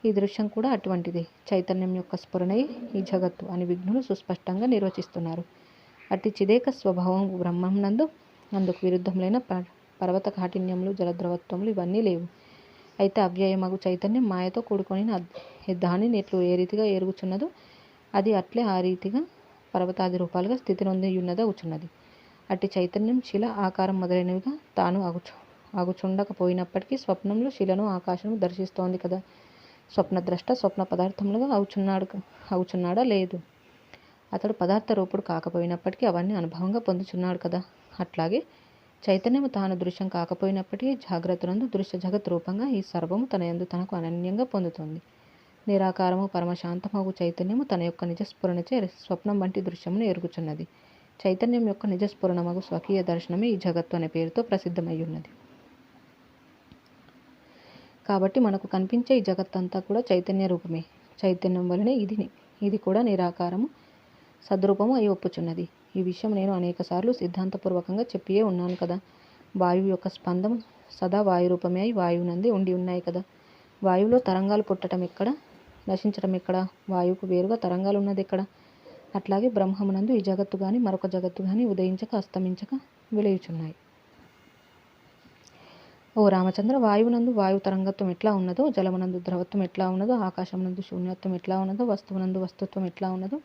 ఈ దృశ్యం కూడా అటువంటిదే. చైతన్యం యొక్క స్ఫురణయే ఈ జగత్తు అని విఘ్నులు సుస్పష్టంగా నిర్వచిస్తున్నారు. అట్టి చిదేక స్వభావం బ్రహ్మనందు అందుకు విరుద్ధములైన పర్వత కాఠిన్యములు, జలద్రవత్వములు ఇవన్నీ లేవు. అయితే అవ్యయమగు చైతన్యం మాయతో కూడుకొని దానిని ఎట్లు ఏ రీతిగా ఎరుగుచున్నదో అది అట్లే ఆ రీతిగా పర్వతాది రూపాలుగా స్థితి నొంది ఉన్నదవుచున్నది. అట్టి చైతన్యం శిల, ఆకారం మొదలైనవిగా తాను అగుచుండకపోయినప్పటికీ స్వప్నంలో శిలను, ఆకాశము దర్శిస్తోంది కదా. స్వప్నద్రష్ట స్వప్న పదార్థములుగా అవుచున్నాడా? లేదు. అతడు పదార్థ రూపుడు కాకపోయినప్పటికీ అవన్నీ అనుభవంగా పొందుచున్నాడు కదా. అట్లాగే చైతన్యము తాను దృశ్యం కాకపోయినప్పటికీ జాగ్రత్తనందు దృశ్య జగత్ రూపంగా ఈ సర్వము తన యందు తనకు అనన్యంగా పొందుతుంది. నిరాకారము పరమశాంతమగు చైతన్యము తన యొక్క నిజస్ఫురణచే స్వప్నం వంటి దృశ్యమును ఎరుగుచున్నది. చైతన్యం యొక్క నిజస్ఫురణమగు స్వకీయ దర్శనమే ఈ జగత్తు అనే పేరుతో ప్రసిద్ధమై ఉన్నది. కాబట్టి మనకు కనిపించే ఈ జగత్తంతా కూడా చైతన్య రూపమే. చైతన్యం వలనే ఇది కూడా నిరాకారము సద్రూపము అయి ఒప్పుచున్నది. ఈ విషయం నేను అనేకసార్లు సిద్ధాంతపూర్వకంగా చెప్పియే ఉన్నాను కదా. వాయువు యొక్క స్పందము సదా వాయురూపమే అయి వాయువునందే ఉండి ఉన్నాయి కదా. వాయువులో తరంగాలు పుట్టడం ఎక్కడ, నశించడం ఎక్కడ? వాయువుకు వేరుగా తరంగాలు ఉన్నది ఎక్కడ? అట్లాగే బ్రహ్మమునందు ఈ జగత్తు గాని మరొక జగత్తు గాని ఉదయించక అస్తమించక వెలుయుచున్నాయి. ఓ రామచంద్ర, వాయువునందు వాయు తరంగత్వం ఎట్లా ఉన్నదో, జలమునందు ద్రవత్వం ఎట్లా ఉన్నదో, ఆకాశమునందు శూన్యత్వం ఎట్లా ఉన్నదో, వస్తువునందు వస్తుత్వం ఎట్లా ఉన్నదో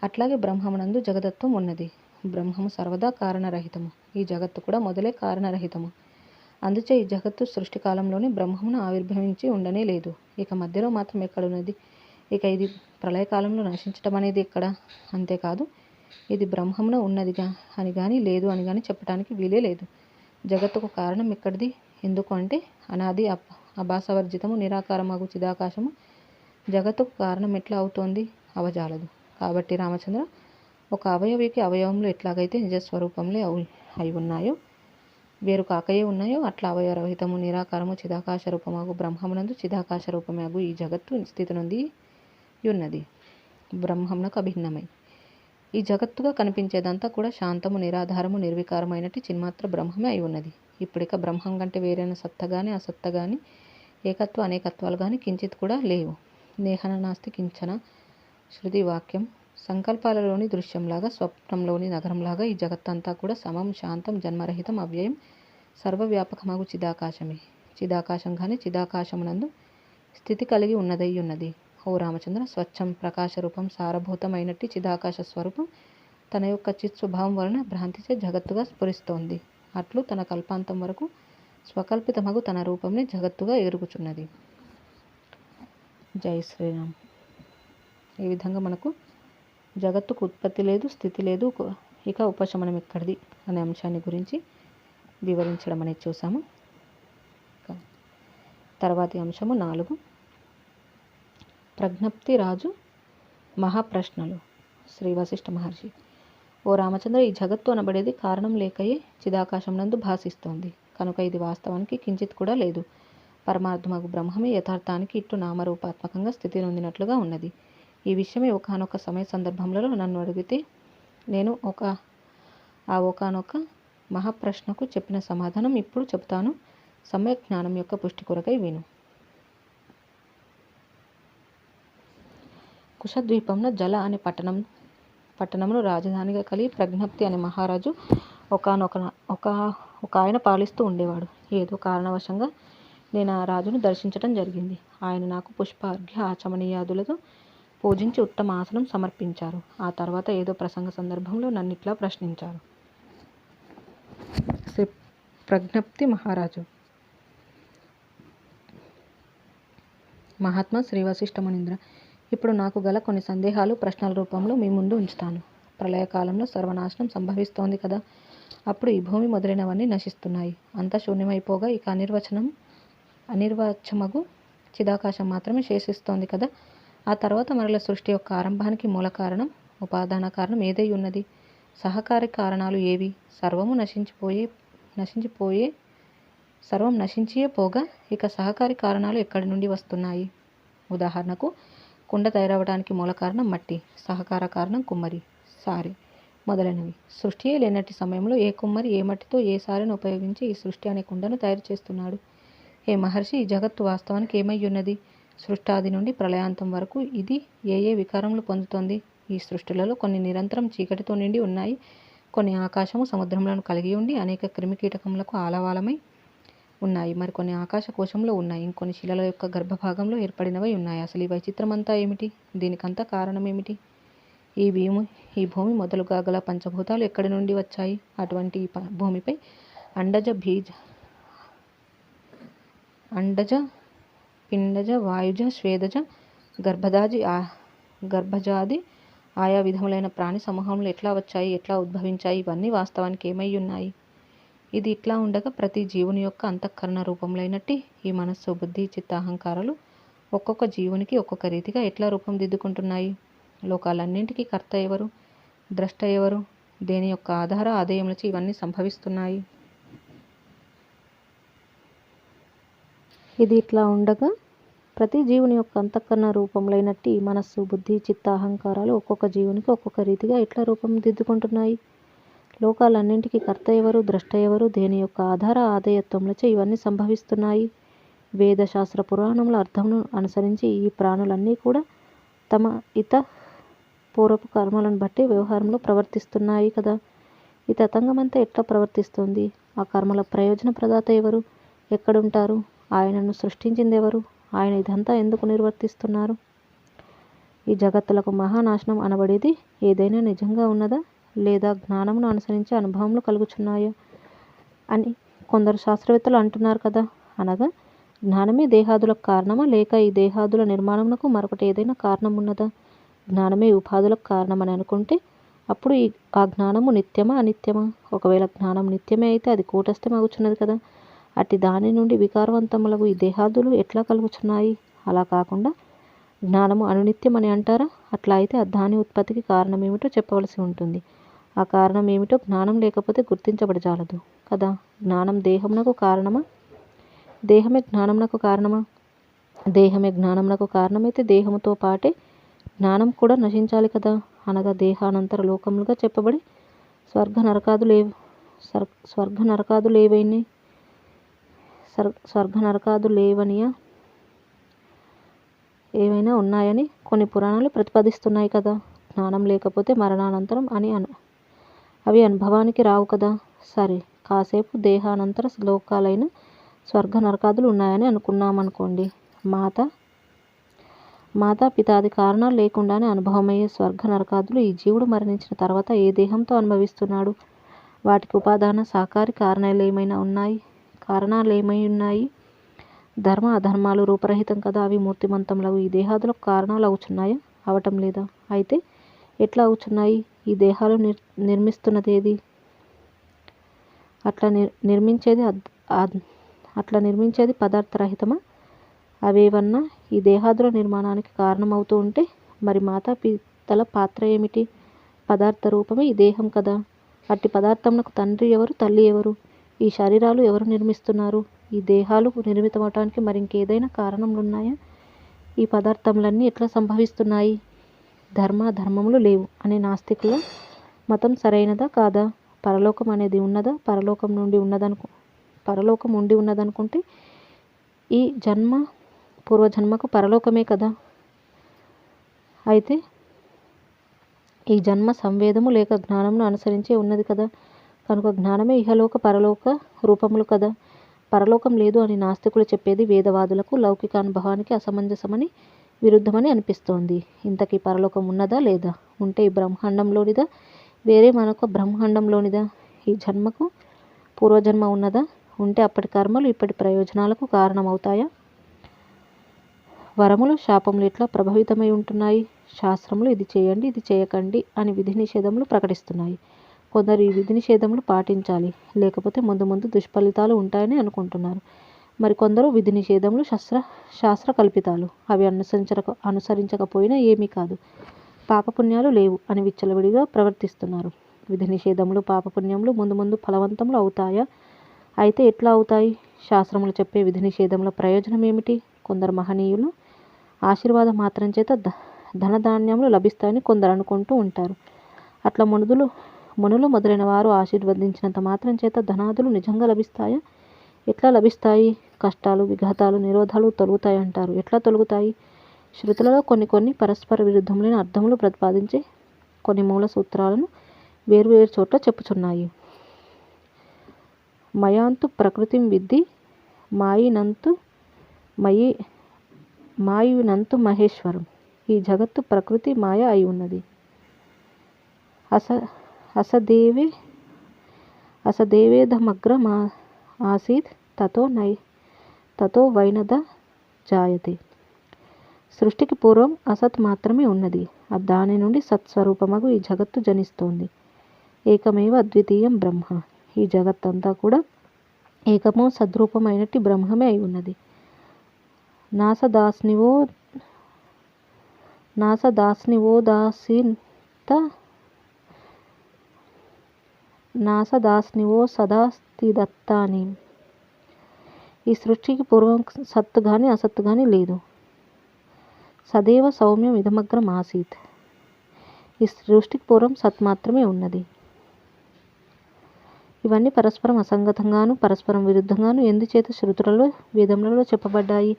అట్లాగే బ్రహ్మమునందు జగదత్వం ఉన్నది. బ్రహ్మము సర్వదా కారణరహితము. ఈ జగత్తు కూడా మొదలే కారణరహితము. అందుచే ఈ జగత్తు సృష్టి కాలంలోనే బ్రహ్మమును ఆవిర్భవించి ఉండనే లేదు. ఇక మధ్యలో మాత్రం ఎక్కడున్నది? ఇక ఇది ప్రళయకాలంలో నశించటం అనేది ఎక్కడ? అంతేకాదు ఇది బ్రహ్మమున ఉన్నదిగా అని కానీ లేదు అని కానీ చెప్పడానికి వీలే లేదు. జగత్తుకు కారణం ఎక్కడిది? ఎందుకు అంటే అనాది అభాసవర్జితము నిరాకారమగు చిదాకాశము జగత్తుకు కారణం ఎట్లా అవుతోంది? అవజాలదు. కాబట్టి రామచంద్ర, ఒక అవయవికి అవయవములు ఎట్లాగైతే నిజస్వరూపంలో అయి ఉన్నాయో, వేరు కాకయే ఉన్నాయో, అట్లా అవయవరహితము నిరాకారము చిదాకాశ రూపమగు బ్రహ్మమునందు చిదాకాశ రూపమగు ఈ జగత్తు స్థితి నొంది ఉన్నది, బ్రహ్మమునకు అభిన్నమై. ఈ జగత్తుగా కనిపించేదంతా కూడా శాంతము, నిరాధారము, నిర్వికారమైనట్టి చిన్మాత్ర బ్రహ్మమే అయి ఉన్నది. ఇప్పుడిక బ్రహ్మం కంటే వేరైన సత్త గాని అసత్త గాని ఏకత్వ అనేకత్వాలు గాని కించిత్ కూడా లేవు. నేహన నాస్తి కించన. శృతి వాక్యం సంకల్పాలలోని దృశ్యంలాగా, స్వప్నంలోని నగరంలాగా ఈ జగత్తంతా కూడా సమం, శాంతం, జన్మరహితం, అవ్యయం, సర్వవ్యాపకమగు చిదాకాశమే. చిదాకాశం కానీ చిదాకాశమునందు స్థితి కలిగి ఉన్నదై ఉన్నది. ఓ రామచంద్ర, స్వచ్ఛం, ప్రకాశరూపం, సారభూతమైనట్టి చిదాకాశ స్వరూపం తన యొక్క చిత్ స్వభావం వలన భ్రాంతిచే జగత్తుగా స్ఫురిస్తోంది. అట్లు తన కల్పాంతం వరకు స్వకల్పితమగు తన రూపంని జగత్తుగా ఎరుగుచున్నది. జై శ్రీరామ్. ఈ విధంగా మనకు జగత్తుకు ఉత్పత్తి లేదు, స్థితి లేదు, ఇక ఉపశమనం ఎక్కడిది అనే అంశాన్ని గురించి వివరించడం అనేది చూసాము. తర్వాతి అంశము 4, ప్రజ్ఞప్తి రాజు మహాప్రశ్నలు. శ్రీ వశిష్ఠ మహర్షి: ఓ రామచంద్ర, ఈ జగత్తు అనబడేది కారణం లేకయే చిదాకాశం నందు భాసిస్తోంది కనుక ఇది వాస్తవానికి కించిత్ కూడా లేదు. పరమార్థమగు బ్రహ్మమే యథార్థానికి ఇట్టు నామరూపాత్మకంగా స్థితి నొందినట్లుగా ఉన్నది. ఈ విషయమే ఒకానొక సమయ సందర్భంలో నన్ను అడిగితే నేను ఒకానొక మహాప్రశ్నకు చెప్పిన సమాధానం ఇప్పుడు చెబుతాను. సమ్యక్ జ్ఞానం యొక్క పుష్టి కొరకై విను. కుశద్వీపంలో జల అనే పట్టణంలో రాజధానిగా కలిగి ప్రజ్ఞప్తి అనే మహారాజు ఒక ఆయన పాలిస్తూ ఉండేవాడు. ఏదో కారణవశంగా నేను ఆ రాజును దర్శించడం జరిగింది. ఆయన నాకు పుష్పార్ఘ్య ఆచమనీయాదులతో పూజించి ఉత్తమ ఆసనం సమర్పించారు. ఆ తర్వాత ఏదో ప్రసంగ సందర్భంలో నన్ను ఇట్లా ప్రశ్నించారు. శ్రీ ప్రజ్ఞప్తి మహారాజు: మహాత్మా శ్రీ వశిష్ఠ మునీంద్ర, ఇప్పుడు నాకు గల కొన్ని సందేహాలు ప్రశ్నల రూపంలో మీ ముందు ఉంచుతాను. ప్రళయకాలంలో సర్వనాశనం సంభవిస్తోంది కదా. అప్పుడు ఈ భూమి మొదలైనవన్నీ నశిస్తున్నాయి. అంతా శూన్యమైపోగా ఇక అనిర్వచమగు చిదాకాశం మాత్రమే శేషిస్తోంది కదా. ఆ తర్వాత మరల సృష్టి యొక్క ఆరంభానికి మూల కారణం, ఉపాదాన కారణం ఏదై ఉన్నది? సహకారి కారణాలు ఏవి? సర్వం నశించియే పోగా ఇక సహకారి కారణాలు ఎక్కడి నుండి వస్తున్నాయి? ఉదాహరణకు, కుండ తయారవడానికి మూల కారణం మట్టి, సహకార కారణం కుమ్మరి, సారె మొదలైనవి. సృష్టియే లేనట్టి సమయంలో ఏ కుమ్మరి ఏ మట్టితో ఏ సారెను ఉపయోగించి ఈ సృష్టి అనే కుండను తయారు చేస్తున్నాడు? హే మహర్షి, ఈ జగత్తు వాస్తవానికి ఏమై ఉన్నది? సృష్టాది నుండి ప్రళయాంతం వరకు ఇది ఏ వికారములు పొందుతోంది? ఈ సృష్టిలలో కొన్ని నిరంతరం చీకటితో నిండి ఉన్నాయి. కొన్ని ఆకాశము సముద్రములను కలిగి ఉండి అనేక క్రిమికీటకములకు ఆలవాలమై ఉన్నాయి. మరికొన్ని ఆకాశ కోశంలో ఉన్నాయి. ఇంకొన్ని శిలల యొక్క గర్భభాగంలో ఏర్పడినవై ఉన్నాయి. అసలు ఈ వైచిత్రమంతా ఏమిటి? దీనికంతా కారణం ఏమిటి? ఈ భూమి మొదలుగా గల పంచభూతాలు ఎక్కడి నుండి వచ్చాయి? అటువంటి ఈ భూమిపై అండజ పిండజ వాయుజ స్వేదజ గర్భజాది ఆయా విధములైన ప్రాణి సమూహములు ఎట్లా వచ్చాయి, ఎట్లా ఉద్భవించాయి? ఇవన్నీ వాస్తవానికి ఏమై ఉన్నాయి? ఇది ఇట్లా ఉండగా ప్రతి జీవుని యొక్క అంతఃకరణ రూపములైనట్టి ఈ మనస్సు, బుద్ధి, చిత్త, అహంకారాలు ఒక్కొక్క జీవునికి ఒక్కొక్క రీతిగా ఎట్లా రూపం దిద్దుకుంటున్నాయి? లోకాలన్నింటికీ కర్త ఎవరు? ద్రష్ట ఎవరు? దేని యొక్క ఆధార ఆదేయములచే ఇవన్నీ సంభవిస్తున్నాయి? ఇది ఇట్లా ఉండగా ప్రతి జీవుని యొక్క అంతఃకరణ రూపములైనట్టి మనస్సు, బుద్ధి, చిత్త, అహంకారాలు ఒక్కొక్క జీవునికి ఒక్కొక్క రీతిగా ఎట్లా రూపం దిద్దుకుంటున్నాయి? లోకాలన్నింటికీ కర్త ఎవరు? ద్రష్ట ఎవరు? దేని యొక్క ఆధార ఆదేయత్వములచే ఇవన్నీ సంభవిస్తున్నాయి? వేద శాస్త్ర పురాణముల అర్థమును అనుసరించి ఈ ప్రాణులన్నీ కూడా తమ పూర్వపు కర్మలను బట్టి వ్యవహారంలో ప్రవర్తిస్తున్నాయి కదా. ఈ తతంగమంతా ఎట్లా ప్రవర్తిస్తుంది? ఆ కర్మల ప్రయోజన ప్రదాత ఎవరు? ఎక్కడుంటారు? ఆయనను సృష్టించింది ఎవరు? ఆయన ఇదంతా ఎందుకు నిర్వర్తిస్తున్నారు? ఈ జగత్తులకు మహానాశనం అనబడేది ఏదైనా నిజంగా ఉన్నదా, లేదా జ్ఞానమును అనుసరించి అనుభవములు కలుగుచున్నాయా అని కొందరు శాస్త్రవేత్తలు అంటున్నారు కదా. అనగా జ్ఞానమే దేహాదులకు కారణమా, లేక ఈ దేహాదుల నిర్మాణమునకు మరొకటి ఏదైనా కారణం ఉన్నదా? జ్ఞానమే ఉపాధులకు కారణమని అనుకుంటే అప్పుడు ఆ జ్ఞానము నిత్యమా, అనిత్యమా? ఒకవేళ జ్ఞానం నిత్యమే అయితే అది కూటస్థం అగుచున్నది కదా. అట్టి దాని నుండి వికారవంతములకు ఈ దేహాదులు ఎట్లా కలుగుచున్నాయి? అలా కాకుండా జ్ఞానము అనునిత్యం అని అంటారా? అట్లా అయితే దాని ఉత్పత్తికి కారణం ఏమిటో చెప్పవలసి ఉంటుంది. ఆ కారణం ఏమిటో జ్ఞానం లేకపోతే గుర్తించబడజాలదు కదా. జ్ఞానం దేహమునకు కారణమా? దేహమే జ్ఞానమునకు కారణమా? దేహమే జ్ఞానమునకు కారణమైతే దేహముతో పాటే జ్ఞానం కూడా నశించాలి కదా. అనగా దేహానంతర లోకములుగా చెప్పబడి స్వర్గ నరకాదులు ఏవైనా ఉన్నాయని కొన్ని పురాణాలు ప్రతిపాదిస్తున్నాయి కదా. జ్ఞానం లేకపోతే మరణానంతరం అవి అనుభవానికి రావు కదా. సరే, కాసేపు దేహానంతర లోకాలైన స్వర్గ నరకాదులు ఉన్నాయని అనుకున్నామనుకోండి. మాతాపితాది కారణాలు లేకుండానే అనుభవమయ్యే స్వర్గ నరకాదులు ఈ జీవుడు మరణించిన తర్వాత ఏ దేహంతో అనుభవిస్తున్నాడు? వాటికి ఉపాదాన సాకారి కారణాలు ఏమై ఉన్నాయి? ధర్మ అధర్మాలు రూపరహితం కదా. అవి మూర్తిమంతములగు ఈ దేహాదులకు కారణాలు అవుచున్నాయా? అవటం లేదా? అయితే ఎట్లా అవుచున్నాయి? ఈ దేహాలు నిర్మిస్తున్నదేది? అట్లా నిర్మించేది పదార్థరహితమా? అవేవన్నా ఈ దేహాదుల నిర్మాణానికి కారణం అవుతూ ఉంటే మరి మాతాపితల పాత్ర ఏమిటి? పదార్థ రూపమే ఈ దేహం కదా. అట్టి పదార్థమునకు తండ్రి ఎవరు, తల్లి ఎవరు? ఈ శరీరాలు ఎవరు నిర్మిస్తున్నారు? ఈ దేహాలు నిర్మితమవటానికి మరింకేదైనా కారణములున్నాయా? ఈ పదార్థములన్నీ ఎట్లా సంభవిస్తున్నాయి? ధర్మములు లేవు అనే నాస్తికుల మతం సరైనదా కాదా? పరలోకం అనేది ఉన్నదా? పరలోకం ఉండి ఉన్నదనుకుంటే ఈ జన్మ పూర్వజన్మకు పరలోకమే కదా. అయితే ఈ జన్మ సంవేదము లేక జ్ఞానమును అనుసరించే ఉన్నది కదా. కనుక జ్ఞానమే ఇహలోక పరలోక రూపములు కదా. పరలోకం లేదు అని నాస్తికులు చెప్పేది వేదవాదులకు లౌకిక అనుభవానికి అసమంజసమని విరుద్ధమని అనిపిస్తోంది. ఇంతకీ పరలోకం ఉన్నదా లేదా? ఉంటే ఈ బ్రహ్మాండంలోనిదా, వేరే మరొక బ్రహ్మాండంలోనిదా? ఈ జన్మకు పూర్వజన్మ ఉన్నదా? ఉంటే అప్పటి కర్మలు ఇప్పటి ప్రయోజనాలకు కారణమవుతాయా? వరములు శాపములు ఎట్లా ప్రభావితమై ఉంటున్నాయి? శాస్త్రములు ఇది చేయండి, ఇది చేయకండి అని విధి నిషేధములు ప్రకటిస్తున్నాయి. కొందరు ఈ విధి నిషేధములు పాటించాలి, లేకపోతే ముందు ముందు దుష్ఫలితాలు ఉంటాయని అనుకుంటున్నారు. మరికొందరు విధి నిషేధములు శాస్త్ర కల్పితాలు, అవి అనుసరించకపోయినా ఏమీ కాదు, పాపపుణ్యాలు లేవు అని విచ్చలవిడిగా ప్రవర్తిస్తున్నారు. విధి నిషేధములు పాపపుణ్యములు ముందు ముందు ఫలవంతములు అవుతాయా? అయితే ఎట్లా అవుతాయి? శాస్త్రములు చెప్పే విధి నిషేధముల ప్రయోజనం ఏమిటి? కొందరు మహనీయులు ఆశీర్వాదం మాత్రం చేత ధనధాన్యములు లభిస్తాయని కొందరు అనుకుంటూ ఉంటారు. అట్లా మునులు మొదలైన వారు ఆశీర్వదించినంత మాత్రం చేత ధనాదులు నిజంగా లభిస్తాయా? ఎట్లా లభిస్తాయి? కష్టాలు, విఘాతాలు, నిరోధాలు తొలుగుతాయి అంటారు. ఎట్లా తొలుగుతాయి? శృతులలో కొన్ని పరస్పర విరుద్ధములైన అర్థములు ప్రతిపాదించే కొన్ని మూల సూత్రాలను వేరువేరు చోట్ల చెప్పుచున్నాయి. మయాంతు ప్రకృతిం విద్ధి మాయినంతు మహేశ్వరం. ఈ జగత్తు ప్రకృతి మాయ అయి ఉన్నది. అసదేవేదమగ్ర ఆసీత్ తతో వైనద జాయతే. సృష్టికి పూర్వం అసత్ మాత్రమే ఉన్నది. దాని నుండి సత్స్వరూపమగు ఈ జగత్తు జనిస్తోంది. ఏకమేవ అద్వితీయం బ్రహ్మ. ఈ జగత్తంతా కూడా ఏకమో సద్రూపమైనట్టి బ్రహ్మమే అయి ఉన్నది. నాసదాస్నివో సదాస్తిదత్తాని. ఈ సృష్టికి పూర్వం సత్తు గాని అసత్తు గాని లేదు. సదేవ సౌమ్యం ఇదమగ్రం ఆసీత్. ఈ సృష్టికి పూర్వం సత్ మాత్రమే ఉన్నది. ఇవన్నీ పరస్పరం అసంగతంగాను పరస్పరం విరుద్ధంగాను ఎందుచేత శృతులలో వేదములలో చెప్పబడ్డాయి?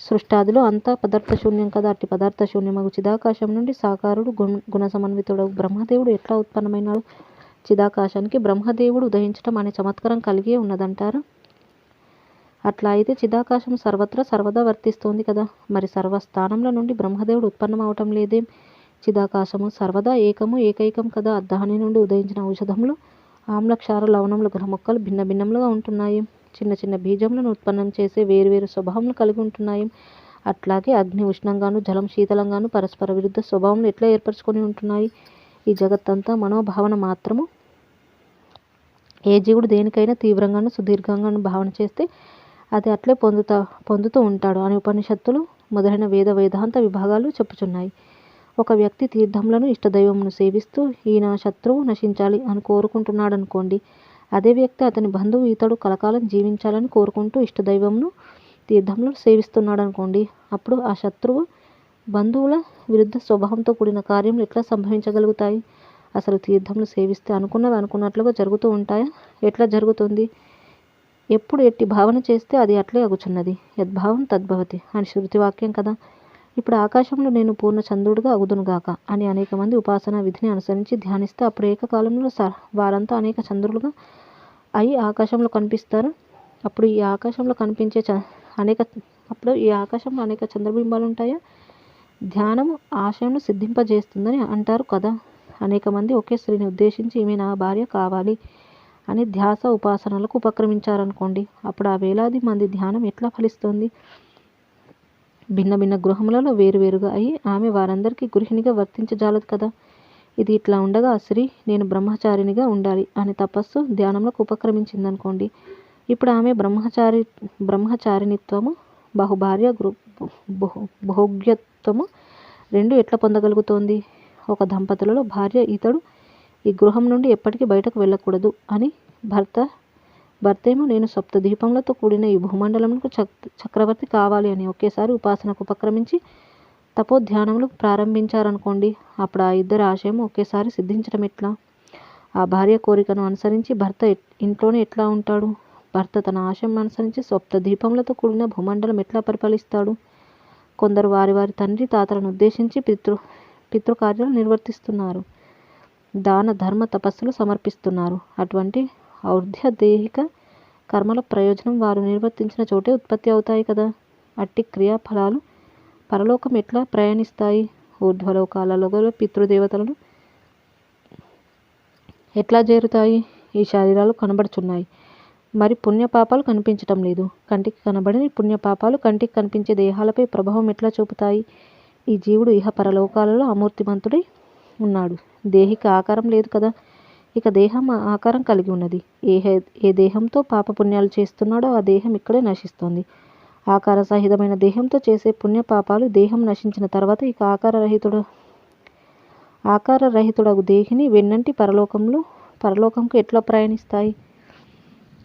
సృష్టాదిలో అంతా పదార్థశూన్యం కదా. అట్టి పదార్థశూన్యమగు చిదాకాశం నుండి సాకారుడు గుణసమన్వితుడు బ్రహ్మదేవుడు ఎట్లా ఉత్పన్నమైనాడు? చిదాకాశానికి బ్రహ్మదేవుడు ఉదయించటం అనే చమత్కారం కలిగే ఉన్నదంటారా? అట్లా అయితే చిదాకాశం సర్వత్రా సర్వదా వర్తిస్తోంది కదా. మరి సర్వస్థానంలో నుండి బ్రహ్మదేవుడు ఉత్పన్నం అవటం లేదేం? చిదాకాశము సర్వదా ఏకైకం కదా. దాని నుండి ఉదయించిన ఔషధములు, ఆమ్ల క్షార లవణములు గల మొక్కలు భిన్న భిన్నములుగా ఉంటున్నాయి. చిన్న చిన్న బీజములను ఉత్పన్నం చేసే వేరువేరు స్వభావములు కలిగి ఉంటున్నాయి. అట్లాగే అగ్ని ఉష్ణంగాను జలం శీతలంగాను పరస్పర విరుద్ధ స్వభావములు ఎట్లా ఏర్పరచుకొని ఉంటున్నాయి? ఈ జగత్తంతా మనోభావన మాత్రము. ఏ జీవుడు దేనికైనా తీవ్రంగాను సుదీర్ఘంగాను భావన చేస్తే అది అట్లే పొందుతూ ఉంటాడు అని ఉపనిషత్తులు మొదలైన వేదాంత విభాగాలు చెప్పుచున్నాయి. ఒక వ్యక్తి తీర్థములను ఇష్టదైవమును సేవిస్తూ ఈ నా శత్రువు నశించాలి అని కోరుకుంటున్నాడనుకోండి. అదే వ్యక్తి అతని బంధువు ఇతడు కలకాలం జీవించాలని కోరుకుంటూ ఇష్టదైవమును తీర్థములను సేవిస్తున్నాడనుకోండి. అప్పుడు ఆ శత్రువు బంధువుల విరుద్ధ స్వభావంతో కూడిన కార్యములు ఎట్లా సంభవించగలుగుతాయి? అసలు తీర్థములు సేవిస్తే అనుకున్నవి అనుకున్నట్లుగా జరుగుతూ ఉంటాయా? ఎట్లా జరుగుతుంది? ఎప్పుడు ఎట్టి భావన చేస్తే అది అట్లే అగుచున్నది. యద్భావం తద్భవతి అని శృతివాక్యం కదా. ఇప్పుడు ఆకాశంలో నేను పూర్ణ చంద్రుడుగా అగుదునుగాక అని అనేక మంది ఉపాసనా విధిని అనుసరించి ధ్యానిస్తే అప్పుడు ఏకకాలంలో వారంతా అనేక చంద్రులుగా అయి ఆకాశంలో కనిపిస్తారు. అప్పుడు ఈ ఆకాశంలో అనేక చంద్రబింబాలు ఉంటాయా? ధ్యానము ఆశయంను సిద్ధింపజేస్తుందని అంటారు కదా. అనేక మంది ఒకే స్త్రీని ఉద్దేశించి ఈమె నా భార్య కావాలి అని ధ్యాస ఉపాసనలకు ఉపక్రమించారనుకోండి. అప్పుడు ఆ వేలాది మంది ధ్యానం ఎట్లా ఫలిస్తుంది? భిన్న భిన్న గృహములలో వేరువేరుగా అయి ఆమె వారందరికీ గృహిణిగా వర్తించజాలదు కదా. ఇది ఇట్లా ఉండగా ఆ స్త్రీ నేను బ్రహ్మచారినిగా ఉండాలి అని తపస్సు ధ్యానంలోకి ఉపక్రమించిందనుకోండి. ఇప్పుడు ఆమె బ్రహ్మచారినిత్వము బహుభార్య భోగ్యత్వము రెండు ఎట్లా పొందగలుగుతోంది? ఒక దంపతులలో భార్య ఇతడు ఈ గృహం నుండి ఎప్పటికీ బయటకు వెళ్ళకూడదు అని, భర్తేమో నేను సప్త దీపములతో కూడిన ఈ భూమండలములకు చక్రవర్తి కావాలి అని ఒకేసారి ఉపాసనకు ఉపక్రమించి తపోధ్యానములు ప్రారంభించారనుకోండి. అప్పుడు ఆ ఇద్దరి ఆశయము ఒకేసారి సిద్ధించడం ఎట్లా? ఆ భార్య కోరికను అనుసరించి భర్త ఇంట్లోనే ఎట్లా ఉంటాడు? భర్త తన ఆశయం అనుసరించి సప్త దీపములతో కూడిన భూమండలం ఎట్లా పరిపాలిస్తాడు? కొందరు వారి తండ్రి తాతలను ఉద్దేశించి పితృకార్యాలు నిర్వర్తిస్తున్నారు, దాన ధర్మ తపస్సులు సమర్పిస్తున్నారు. అటువంటి ఔర్ధ్య దైహిక కర్మల ప్రయోజనం వారు నిర్వర్తించిన చోటే ఉత్పత్తి అవుతాయి కదా. అట్టి క్రియాఫలాలు పరలోకం ఎట్లా ప్రయాణిస్తాయి? ఊర్ధ్వలోకాలలో గల పితృదేవతలను ఎట్లా చేరుతాయి? ఈ శరీరాలు కనబడుచున్నాయి, మరి పుణ్యపాపాలు కనిపించటం లేదు. కంటికి కనబడని పుణ్యపాపాలు కంటికి కనిపించే దేహాలపై ప్రభావం ఎట్లా చూపుతాయి? ఈ జీవుడు ఇహ పరలోకాలలో అమూర్తిమంతుడై ఉన్నాడు. దేహికి ఆకారం లేదు కదా. ఇక దేహం ఆకారం కలిగి ఉన్నది. ఏ దేహంతో పాపపుణ్యాలు చేస్తున్నాడో ఆ దేహం ఇక్కడే నశిస్తోంది. ఆకార సహితమైన దేహంతో చేసే పుణ్యపాపాలు దేహం నశించిన తర్వాత ఇక ఆకారరహితుడగు దేహిని వెన్నంటి పరలోకంకు ఎట్లా ప్రయాణిస్తాయి?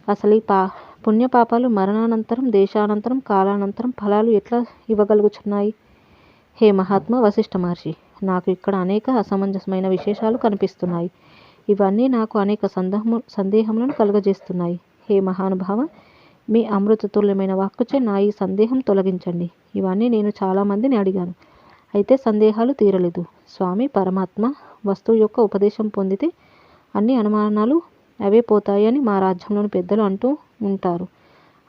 అసలు ఈ పుణ్యపాపాలు మరణానంతరం, దేశానంతరం, కాలానంతరం ఫలాలు ఎట్లా ఇవ్వగలుగుచున్నాయి? హే మహాత్మా వశిష్ఠ మహర్షి, నాకు ఇక్కడ అనేక అసమంజసమైన విశేషాలు కనిపిస్తున్నాయి. ఇవన్నీ నాకు అనేక సందేహములను కలుగజేస్తున్నాయి. హే మహానుభావ, మీ అమృతతుల్యమైన వాక్కుచే నా ఈ సందేహం తొలగించండి. ఇవన్నీ నేను చాలామందిని అడిగాను, అయితే సందేహాలు తీరలేదు. స్వామి పరమాత్మ వస్తువు యొక్క ఉపదేశం పొందితే అన్ని అనుమానాలు అవే పోతాయి అని మా రాజ్యంలోని పెద్దలు అంటూ ఉంటారు.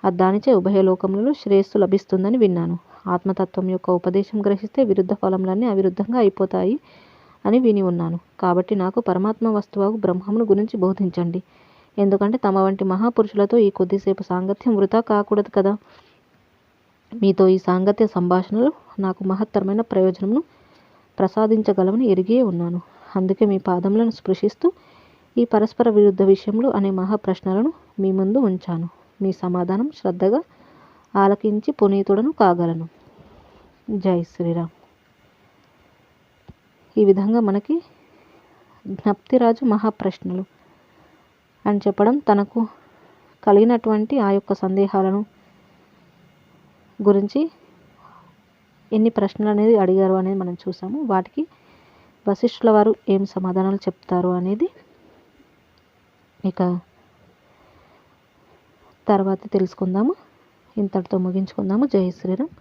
దానిచే ఉభయలోకములలో శ్రేయస్సు లభిస్తుందని విన్నాను. ఆత్మతత్వం యొక్క ఉపదేశం గ్రహిస్తే విరుద్ధ ఫలములన్నీ అవిరుద్ధంగా అయిపోతాయి అని విని ఉన్నాను. కాబట్టి నాకు పరమాత్మ వస్తువు బ్రహ్మమును గురించి బోధించండి. ఎందుకంటే తమ వంటి మహాపురుషులతో ఈ కొద్దిసేపు సాంగత్యం వృధా కాకూడదు కదా. మీతో ఈ సాంగత్య సంభాషణలు నాకు మహత్తరమైన ప్రయోజనమును ప్రసాదించగలవని ఎరిగే ఉన్నాను. అందుకే మీ పాదములను స్పృశిస్తూ ఈ పరస్పర విరుద్ధ విషయములు అనే మహాప్రశ్నలను మీ ముందు ఉంచాను. మీ సమాధానం శ్రద్ధగా ఆలకించి పునీతుడను కాగలను. జై శ్రీరామ్. ఈ విధంగా మనకి జ్ఞప్తిరాజు మహాప్రశ్నలు అని చెప్పడం, తనకు కలిగినటువంటి ఆ యొక్క సందేహాలను గురించి ఎన్ని ప్రశ్నలు అనేది అడిగారు అనేది మనం చూసాము. వాటికి వశిష్ఠుల వారు ఏం సమాధానాలు చెప్తారు అనేది ఇక తర్వాత తెలుసుకుందాము. ఇంతటితో ముగించుకుందాము. జై శ్రీరామ్.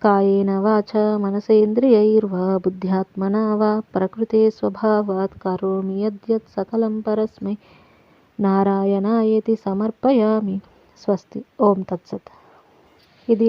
కాయేన వాచ మనసేంద్రియైర్వా బుద్ధ్యాత్మనా వా ప్రకృతే స్వభావాత్ కరోమి యద్యత్ సకలం పరస్మై నారాయణాయేతి సమర్పయామి. స్వస్తి. ఓం తత్సత్. ఇది